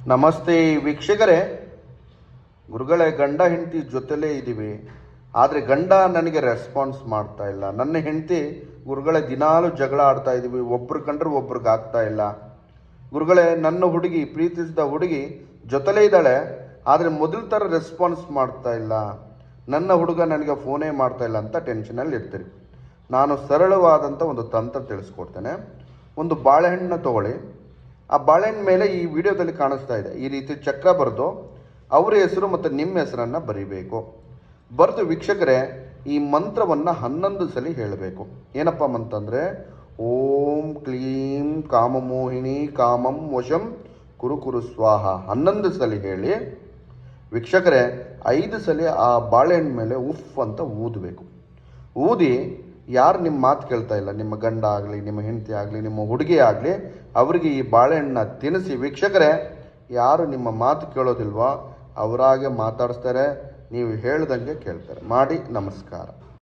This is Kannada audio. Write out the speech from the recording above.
ನಮಸ್ತೆ ವೀಕ್ಷಕರೇ. ಗುರುಗಳೇ, ಗಂಡ ಹೆಂಡತಿ ಜೊತೆಲೇ ಇದ್ದೀವಿ, ಆದರೆ ಗಂಡ ನನಗೆ ರೆಸ್ಪಾನ್ಸ್ ಮಾಡ್ತಾ ಇಲ್ಲ. ನನ್ನ ಹೆಂಡತಿ ಗುರುಗಳೇ ದಿನಾಲು ಜಗಳ ಆಡ್ತಾ ಇದ್ದೀವಿ, ಒಬ್ರು ಕಂಡ್ರೆ ಒಬ್ರಿಗೆ ಆಗ್ತಾ ಇಲ್ಲ. ಗುರುಗಳೇ, ನನ್ನ ಹುಡುಗಿ, ಪ್ರೀತಿಸಿದ ಹುಡುಗಿ ಜೊತೆಲೇ ಇದ್ದಾಳೆ, ಆದರೆ ಮೊದಲ ಥರ ರೆಸ್ಪಾನ್ಸ್ ಮಾಡ್ತಾ ಇಲ್ಲ. ನನ್ನ ಹುಡುಗ ನನಗೆ ಫೋನೇ ಮಾಡ್ತಾ ಇಲ್ಲ ಅಂತ ಟೆನ್ಷನಲ್ಲಿ ಇರ್ತೀರಿ. ನಾನು ಸರಳವಾದಂಥ ಒಂದು ತಂತ್ರ ತಿಳಿಸ್ಕೊಡ್ತೇನೆ. ಒಂದು ಬಾಳೆಹಣ್ಣು ತಗೊಳ್ಳಿ. ಆ ಬಾಳೆಹಣ್ಣು ಮೇಲೆ ಈ ವಿಡಿಯೋದಲ್ಲಿ ಕಾಣಿಸ್ತಾ ಇದೆ ಈ ರೀತಿ ಚಕ್ರ ಬರೆದು ಅವರ ಹೆಸರು ಮತ್ತು ನಿಮ್ಮ ಹೆಸರನ್ನು ಬರೀಬೇಕು. ಬರೆದು ವೀಕ್ಷಕರೇ, ಈ ಮಂತ್ರವನ್ನು 11 ಸಲ ಹೇಳಬೇಕು. ಏನಪ್ಪ ಮಂತಂದರೆ, ಓಂ ಕ್ಲೀಂ ಕಾಮಮೋಹಿನಿ ಕಾಮಂ ವಶಂ ಕುರು ಕುರು ಸ್ವಾಹ 11 ಸಲ ಹೇಳಿ ವೀಕ್ಷಕರೇ, 5 ಸಲ ಆ ಬಾಳೆಹಣ್ಣು ಮೇಲೆ ಉಫ್ ಅಂತ ಊದಬೇಕು. ಊದಿ ಯಾರು ನಿಮ್ಮ ಮಾತು ಕೇಳ್ತಾ ಇಲ್ಲ, ನಿಮ್ಮ ಗಂಡ ಆಗಲಿ, ನಿಮ್ಮ ಹೆಂಡತಿ ಆಗಲಿ, ನಿಮ್ಮ ಹುಡುಗಿ ಆಗಲಿ, ಅವರಿಗೆ ಈ ಬಾಳೆಹಣ್ಣನ್ನ ತಿನ್ನಿಸಿ ವೀಕ್ಷಕರೇ. ಯಾರು ನಿಮ್ಮ ಮಾತು ಕೇಳೋದಿಲ್ವೋ ಅವರಾಗೆ ಮಾತಾಡಿಸ್ತಾರೆ, ನೀವು ಹೇಳ್ದಂಗೆ ಕೇಳ್ತಾರೆ. ಮಾಡಿ. ನಮಸ್ಕಾರ.